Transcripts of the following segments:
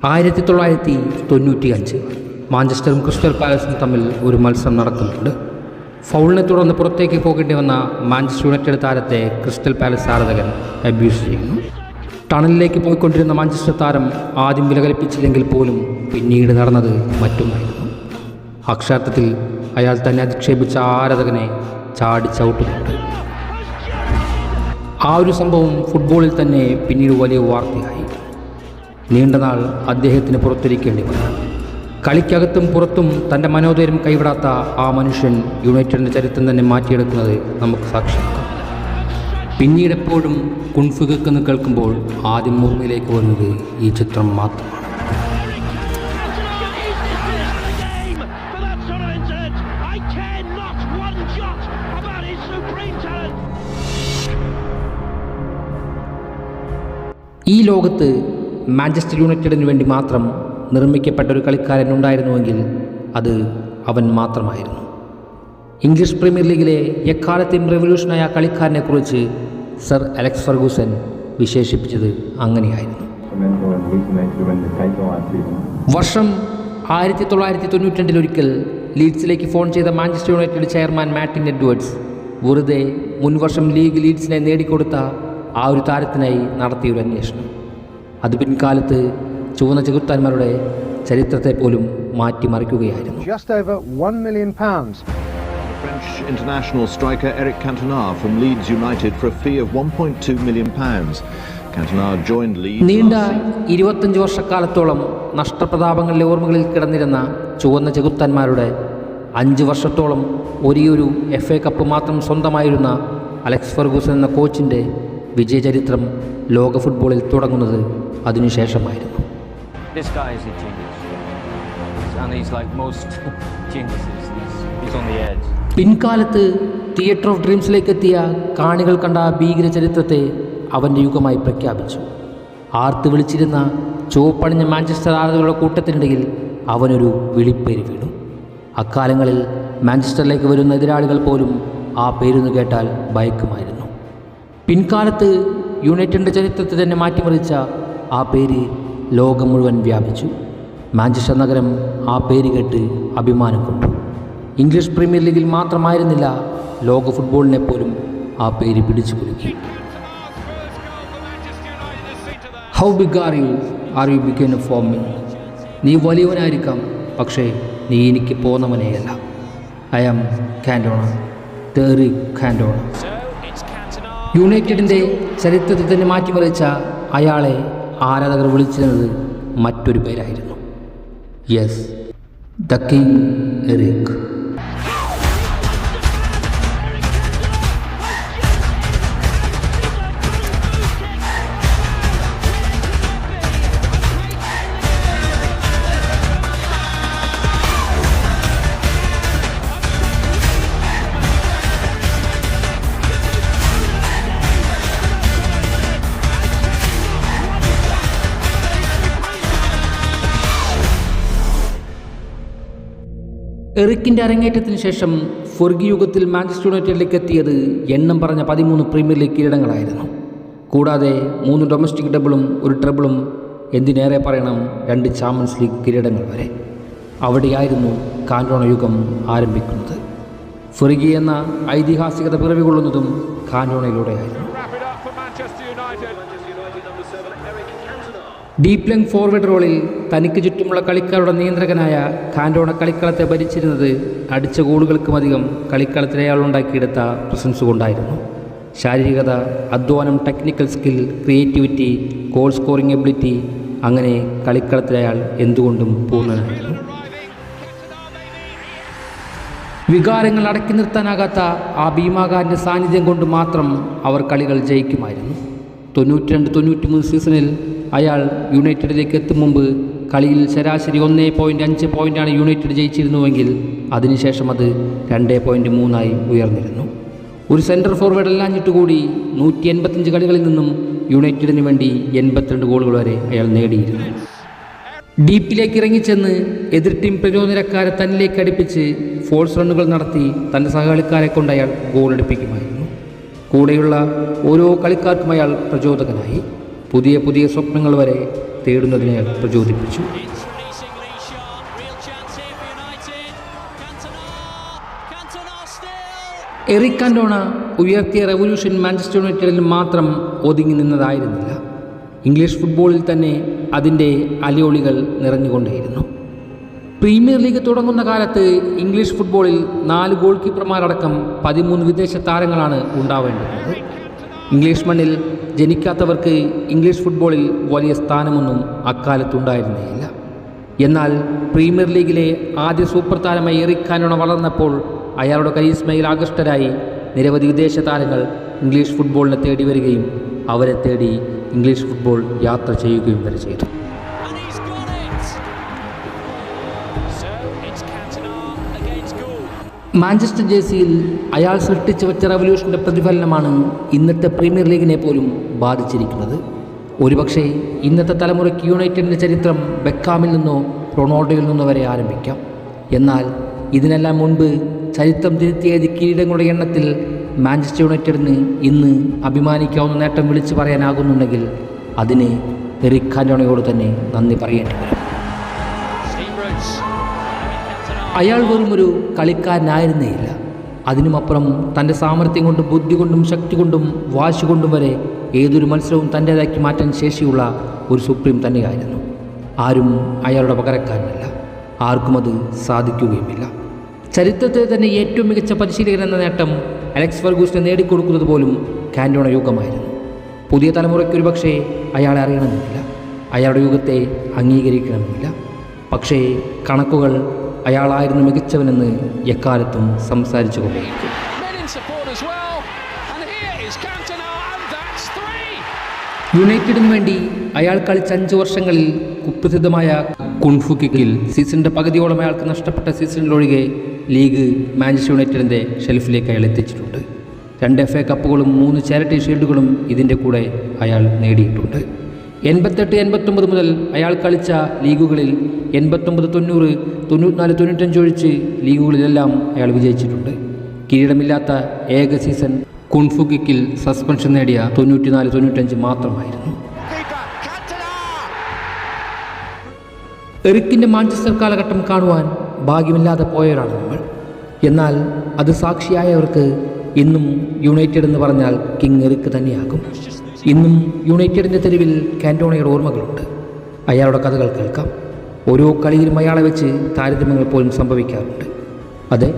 1995 മാഞ്ചസ്റ്ററും crystal പാലസും തമ്മിൽ ഒരു മത്സരം നടക്കുന്നുണ്ട്. ഫൗളിനെ തുടർന്ന് പുറത്തേക്ക് പോകേണ്ടി വന്ന മാഞ്ചസ്റ്റർ യുണൈറ്റഡ് താരത്തെ ക്രിസ്റ്റൽ പാലസ് ആരാധകൻ അബ്യൂസ് ചെയ്യുന്നു. ടണലിലേക്ക് പോയിക്കൊണ്ടിരുന്ന മാഞ്ചസ്റ്റർ താരം ആദ്യം വിലകൽപ്പിച്ചില്ലെങ്കിൽ പോലും പിന്നീട് നടന്നത് മറ്റൊന്നായിരുന്നു. അക്ഷരാർത്ഥത്തിൽ അയാൾ തന്നെ അധിക്ഷേപിച്ച ആരാധകനെ ചാടി ചവിട്ടുന്നുണ്ട്. ആ ഒരു സംഭവം ഫുട്ബോളിൽ തന്നെ പിന്നീട് വലിയ വാർത്തയായി. നീണ്ടനാൾ അദ്ദേഹത്തിന് പുറത്തിരിക്കേണ്ടി വന്നു. കളിക്കകത്തും പുറത്തും തൻ്റെ മനോധൈര്യം കൈവിടാത്ത ആ മനുഷ്യൻ യുണൈറ്റഡിൻ്റെ ചരിത്രം തന്നെ മാറ്റിയെടുക്കുന്നത് നമുക്ക് സാക്ഷിയാക്കാം. പിന്നീട് എപ്പോഴും കുൺഫുകെന്ന് കേൾക്കുമ്പോൾ ആദ്യം ഓർമ്മയിലേക്ക് വരുന്നത് ഈ ചിത്രം മാത്രമാണ്. ഈ ലോകത്ത് മാഞ്ചസ്റ്റർ യുണൈറ്റഡിന് വേണ്ടി മാത്രം നിർമ്മിക്കപ്പെട്ട ഒരു കളിക്കാരൻ ഉണ്ടായിരുന്നുവെങ്കിൽ അത് അവൻ മാത്രമായിരുന്നു. ഇംഗ്ലീഷ് പ്രീമിയർ ലീഗിലെ എക്കാലത്തെയും റെവല്യൂഷനായ കളിക്കാരനെക്കുറിച്ച് സർ അലക്സ് ഫെർഗൂസൻ വിശേഷിപ്പിച്ചത് അങ്ങനെയായിരുന്നു. വർഷം 1992 ഒരിക്കൽ ലീഡ്സിലേക്ക് ഫോൺ ചെയ്ത Manchester United chairman Martin Edwards വെറുതെ മുൻവർഷം ലീഗ് ലീഡ്സിനെ നേടിക്കൊടുത്ത ആ ഒരു താരത്തിനായി നടത്തിയൊരു അന്വേഷണം അത് പിൻകാലത്ത് ചുവന്ന ചെകുത്താന്മാരുടെ ചരിത്രത്തെ പോലും മാറ്റിമറിക്കുകയായിരുന്നു. Just over £1 million. French international striker Eric Cantona from Leeds United for a fee of £1.2 million. Cantona joined Leeds. നീണ്ട 25 വർഷക്കാലത്തോളം നഷ്ടപ്രതാപങ്ങളിലെ ഓർമ്മകളിൽ കിടന്നിരുന്ന ചുവന്ന ചെകുത്താന്മാരുടെ 5 വർഷത്തോളം ഒരേയൊരു FA കപ്പ് മാത്രം സ്വന്തമായിരുന്ന അലക്സ് ഫെർഗൂസൻ എന്ന കോച്ചിൻ്റെ വിജയചരിത്രം ലോക ഫുട്ബോളിൽ തുടങ്ങുന്നത് അതിനുശേഷമായിരുന്നു. This guy is a genius. And he's like most geniuses. He's on the edge. പിൻകാലത്ത് തിയേറ്റർ ഓഫ് ഡ്രീംസിലേക്ക് എത്തിയ കാണികൾ കണ്ട ഭീകര ചരിത്രത്തെ അവൻ്റെ യുഗമായി പ്രഖ്യാപിച്ചു. ആർത്ത് വിളിച്ചിരുന്ന ചുവപ്പണിഞ്ഞ മാഞ്ചസ്റ്റർ ആരാധകരുടെ കൂട്ടത്തിനിടയിൽ അവനൊരു വിളിപ്പേര് വീണു. അക്കാലങ്ങളിൽ മാഞ്ചസ്റ്ററിലേക്ക് വരുന്ന എതിരാളികൾ പോലും ആ പേരൊന്ന് കേട്ടാൽ ഭയക്കുമായിരുന്നു. പിൻകാലത്ത് യുണൈറ്റഡിൻ്റെ ചരിത്രത്തെ തന്നെ മാറ്റിമറിച്ച ആ പേര് ലോകം മുഴുവൻ വ്യാപിച്ചു. മാഞ്ചസ്റ്റർ നഗരം ആ പേര് കേട്ട് അഭിമാനം കൊണ്ടു. ഇംഗ്ലീഷ് പ്രീമിയർ ലീഗിൽ മാത്രമായിരുന്നില്ല, ലോക ഫുട്ബോളിനെ പോലും ആ പേര് പിടിച്ചു കുലുക്കി. How big are you big enough for me? നീ വലിയവനായിരിക്കാം, പക്ഷേ നീ എനിക്ക് പോന്നവനെയല്ല. I am കാന്റോണ, Eric കാന്റോണ. യുണൈറ്റഡിൻ്റെ ചരിത്രത്തെ തന്നെ മാറ്റിമറിച്ച അയാളെ ആരാധകർ വിളിച്ചിരുന്നത് മറ്റൊരു പേരായിരുന്നു. Yes, the king Eric. എറിക്കിൻ്റെ അരങ്ങേറ്റത്തിന് ശേഷം ഫെർഗി യുഗത്തിൽ മാഞ്ചസ്റ്റർ യുണൈറ്റഡിലേക്ക് എത്തിയത് എണ്ണം പറഞ്ഞ 13 പ്രീമിയർ ലീഗ് കിരീടങ്ങളായിരുന്നു. കൂടാതെ 3 ഡൊമസ്റ്റിക് ഡബിളും 1 ട്രിബിളും, എന്തിനേറെ പറയണം 2 ചാമ്പ്യൻസ് ലീഗ് കിരീടങ്ങൾ വരെ. അവിടെയായിരുന്നു കാന്റോണ യുഗം ആരംഭിക്കുന്നത്. ഫെർഗി എന്ന ഐതിഹാസികത പിറവികൊള്ളുന്നതും കാന്റോണയിലൂടെയായിരുന്നു. ഡീപ് ലെങ് ഫോർവേഡ് റോളിൽ തനിക്ക് ചുറ്റുമുള്ള കളിക്കാരുടെ നിയന്ത്രകനായ കാന്റോണ കളിക്കളത്തെ ഭരിച്ചിരുന്നത് അടിച്ച ഗോളുകൾക്കുമധികം കളിക്കളത്തിൽ അയാൾ ഉണ്ടാക്കിയെടുത്ത പ്രസൻസ് കൊണ്ടായിരുന്നു. ശാരീരികത, അധ്വാനം, technical skill, creativity, goal scoring ability, അങ്ങനെ കളിക്കളത്തിൽ അയാൾ എന്തുകൊണ്ടും പൂർണ്ണനായിരുന്നു. വികാരങ്ങൾ അടക്കി നിർത്താനാകാത്ത ആ ഭീമാകാരൻ്റെ സാന്നിധ്യം കൊണ്ട് മാത്രം അവർ കളികൾ ജയിക്കുമായിരുന്നു. 92-93 സീസണിൽ അയാൾ യുണൈറ്റഡിലേക്ക് എത്തും മുമ്പ് കളിയിൽ ശരാശരി 1.5 പോയിൻ്റാണ് യുണൈറ്റഡ് ജയിച്ചിരുന്നുവെങ്കിൽ അതിനുശേഷം അത് 2.3 ഉയർന്നിരുന്നു. ഒരു സെൻട്രൽ ഫോർവേഡ് അല്ലാഞ്ഞിട്ടുകൂടി 185 കളികളിൽ നിന്നും യുണൈറ്റഡിന് വേണ്ടി 82 ഗോളുകൾ വരെ അയാൾ നേടിയിരുന്നു. ഡീപ്പിലേക്ക് ഇറങ്ങിച്ചെന്ന് എതിർ ടീം പ്രതിരോധക്കാരെ തന്നിലേക്ക് അടുപ്പിച്ച് ഫോൾസ് റണ്ണുകൾ നടത്തി തൻ്റെ സഹകളിക്കാരെ കൊണ്ട് അയാൾ ഗോളടിപ്പിക്കുമായിരുന്നു. കൂടെയുള്ള ഓരോ കളിക്കാർക്കും അയാൾ പ്രചോദകനായി. പുതിയ സ്വപ്നങ്ങൾ വരെ തേടുന്നതിനെ പ്രചോദിപ്പിച്ചു. എറിക് കാന്റോണ ഉയർത്തിയ റെവല്യൂഷൻ മാഞ്ചസ്റ്റർ യുണൈറ്റഡിൽ മാത്രം ഒതുങ്ങി നിന്നതായിരുന്നില്ല. ഇംഗ്ലീഷ് ഫുട്ബോളിൽ തന്നെ അതിൻ്റെ അലയൊളികൾ നിറഞ്ഞുകൊണ്ടേയിരുന്നു. പ്രീമിയർ ലീഗ് തുടങ്ങുന്ന കാലത്ത് ഇംഗ്ലീഷ് ഫുട്ബോളിൽ 4 ഗോൾ കീപ്പർമാരടക്കം 13 വിദേശ താരങ്ങളാണ് ഉണ്ടാവേണ്ടിയിരുന്നത്. ഇംഗ്ലീഷ് മണ്ണിൽ ജനിക്കാത്തവർക്ക് ഇംഗ്ലീഷ് ഫുട്ബോളിൽ വലിയ സ്ഥാനമൊന്നും അക്കാലത്തുണ്ടായിരുന്നേയില്ല. എന്നാൽ പ്രീമിയർ ലീഗിലെ ആദ്യ സൂപ്പർ താരമായി എറിക് കാന്റോണ വളർന്നപ്പോൾ അയാളുടെ കരീസ്മയിൽ ആകൃഷ്ടരായി നിരവധി വിദേശ താരങ്ങൾ ഇംഗ്ലീഷ് ഫുട്ബോളിനെ തേടി വരികയും അവരെ തേടി ഇംഗ്ലീഷ് ഫുട്ബോൾ യാത്ര ചെയ്യുകയും വരെ ചെയ്തു. മാഞ്ചസ്റ്റർ ജേഴ്സിയിൽ അയാൾ സൃഷ്ടിച്ചു വെച്ച റവല്യൂഷൻ്റെ പ്രതിഫലനമാണ് ഇന്നത്തെ പ്രീമിയർ ലീഗിനെ പോലും ബാധിച്ചിരിക്കുന്നത്. ഒരുപക്ഷെ ഇന്നത്തെ തലമുറയ്ക്ക് യുണൈറ്റഡിൻ്റെ ചരിത്രം ബെക്കാമിൽ നിന്നോ റൊണാൾഡോയിൽ നിന്നോ വരെ ആരംഭിക്കാം. എന്നാൽ ഇതിനെല്ലാം മുൻപ് ചരിത്രം തിരുത്തിയെഴുതി കിരീടങ്ങളുടെ എണ്ണത്തിൽ മാഞ്ചസ്റ്റർ യുണൈറ്റഡിന് ഇന്ന് അഭിമാനിക്കാവുന്ന നേട്ടം വിളിച്ചു പറയാനാകുന്നുണ്ടെങ്കിൽ അതിന് എറിക് കാന്റോണയോട് തന്നെ നന്ദി പറയേണ്ടി വരും. അയാൾ വെറുമൊരു കളിക്കാരനായിരുന്നേയില്ല. അതിനുമപ്പുറം തൻ്റെ സാമർഥ്യം കൊണ്ടും ബുദ്ധി കൊണ്ടും ശക്തി കൊണ്ടും വാശി കൊണ്ടും വരെ ഏതൊരു മത്സരവും തൻ്റേതാക്കി മാറ്റാൻ ശേഷിയുള്ള ഒരു സുപ്രീം തന്നെയായിരുന്നു. ആരും അയാളുടെ പകരക്കാരനല്ല, ആർക്കും അത് സാധിക്കുകയുമില്ല. ചരിത്രത്തിലെ തന്നെ ഏറ്റവും മികച്ച പരിശീലകൻ എന്ന നേട്ടം അലക്സ് ഫെർഗൂസിനെ നേടിക്കൊടുക്കുന്നത് പോലും കാന്റോണ യുഗമായിരുന്നു. പുതിയ തലമുറയ്ക്ക് ഒരു പക്ഷേ അയാളെ അറിയണമെന്നില്ല, അയാളുടെ യുഗത്തെ അംഗീകരിക്കണമെന്നില്ല. പക്ഷേ കണക്കുകൾ അയാളായിരുന്നു മികച്ചവനെന്ന് എക്കാലത്തും സംസാരിച്ചു കൊണ്ടേയിരിക്കും. യുണൈറ്റഡിന് വേണ്ടി അയാൾ കളിച്ച 5 വർഷങ്ങളിൽ കുപ്രസിദ്ധമായ കുൺഫു കിക്കിൽ സീസണിൻ്റെ പകുതിയോളം അയാൾക്ക് നഷ്ടപ്പെട്ട സീസണിലൊഴികെ ലീഗ് മാഞ്ചസ്റ്റർ യുണൈറ്റഡിൻ്റെ ഷെൽഫിലേക്ക് അയാൾ എത്തിച്ചിട്ടുണ്ട്. 2 FA കപ്പുകളും 3 ചാരിറ്റി ഷീൽഡുകളും ഇതിൻ്റെ കൂടെ അയാൾ നേടിയിട്ടുണ്ട്. 88-89 മുതൽ അയാൾ കളിച്ച ലീഗുകളിൽ 89-90, 94-95 ഒഴിച്ച് ലീഗുകളിലെല്ലാം അയാൾ വിജയിച്ചിട്ടുണ്ട്. കിരീടമില്ലാത്ത ഏക സീസൺ കുൺഫു കിക്കിൽ സസ്പെൻഷൻ നേടിയ 94-95 മാത്രമായിരുന്നു. എറിക്കിൻ്റെ മാഞ്ചസ്റ്റർ കാലഘട്ടം കാണുവാൻ ഭാഗ്യമില്ലാതെ പോയവരാണ് നമ്മൾ. എന്നാൽ അത് സാക്ഷിയായവർക്ക് ഇന്നും യുണൈറ്റഡ് എന്ന് പറഞ്ഞാൽ കിങ് എറിക്ക് തന്നെയാകും. ഇന്നും യുണൈറ്റഡിൻ്റെ തെരുവിൽ കാന്റോണയുടെ ഓർമ്മകളുണ്ട്. അയാളുടെ കഥകൾ കേൾക്കാം. ഓരോ കളിയിലും അയാളെ വെച്ച് താരതമ്യങ്ങൾ പോലും സംഭവിക്കാറുണ്ട്. അതെ,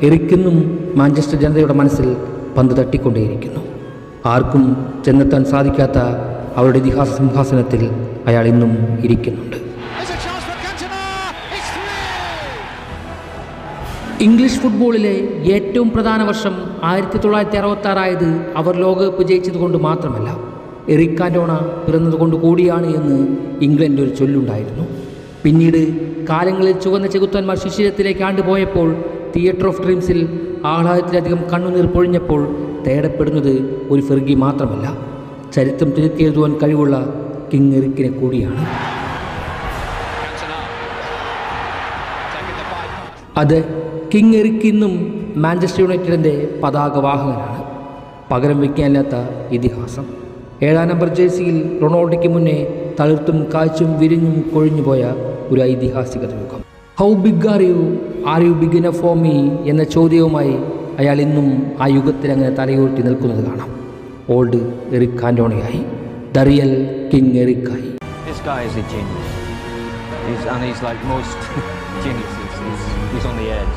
എറിക്കിന്നും മാഞ്ചസ്റ്റർ ജനതയുടെ മനസ്സിൽ പന്ത് തട്ടിക്കൊണ്ടേയിരിക്കുന്നു. ആർക്കും ചെന്നെത്താൻ സാധിക്കാത്ത അവരുടെ ഇതിഹാസ സിംഹാസനത്തിൽ അയാൾ ഇന്നും ഇരിക്കുന്നുണ്ട്. ഇംഗ്ലീഷ് ഫുട്ബോളിലെ ഏറ്റവും പ്രധാന വർഷം 1966 ആയത് അവർ ലോകകപ്പ് ജയിച്ചതുകൊണ്ട് മാത്രമല്ല, എറിക് കാന്റോണ പിറന്നതുകൊണ്ട് കൂടിയാണ് എന്ന് ഇംഗ്ലണ്ട് ഒരു ചൊല്ലുണ്ടായിരുന്നു. പിന്നീട് കാലങ്ങളിൽ ചുവന്ന ചെകുത്താന്മാർ ശിശിരത്തിലേക്ക് ആണ്ടുപോയപ്പോൾ, തിയേറ്റർ ഓഫ് ഡ്രീംസിൽ ആഹ്ലാദത്തിലധികം കണ്ണുനീർ പൊഴിഞ്ഞപ്പോൾ തേടപ്പെടുന്നത് ഒരു ഫെർഗി മാത്രമല്ല, ചരിത്രം തിരുത്തിയെഴുതുവാൻ കഴിവുള്ള കിങ് എറിക്കിനെ കൂടിയാണ്. അത് കിങ് എറിക് ഇന്നും മാഞ്ചസ്റ്റർ യുണൈറ്റഡിൻ്റെ പതാകവാഹകനാണ്. പകരം വയ്ക്കാനില്ലാത്ത ഇതിഹാസം. 7-ാം നമ്പർ ജേഴ്സിയിൽ റൊണാൾഡോയ്ക്ക് മുന്നേ തളിർത്തും കാഴ്ചയും വിരിഞ്ഞും കൊഴിഞ്ഞുപോയ ഒരു ഐതിഹാസിക യുഗം. How big are you big enough for me എന്ന ചോദ്യവുമായി അയാൾ ഇന്നും ആ യുഗത്തിൽ അങ്ങനെ തലയുയർത്തി നിൽക്കുന്നത് കാണാം. ഓൾഡ് എറിക് കാന്റോണയായി, ദ റിയൽ കിങ് എറിക്കായി. This guy is a genius. He's like most geniuses. He's on the edge.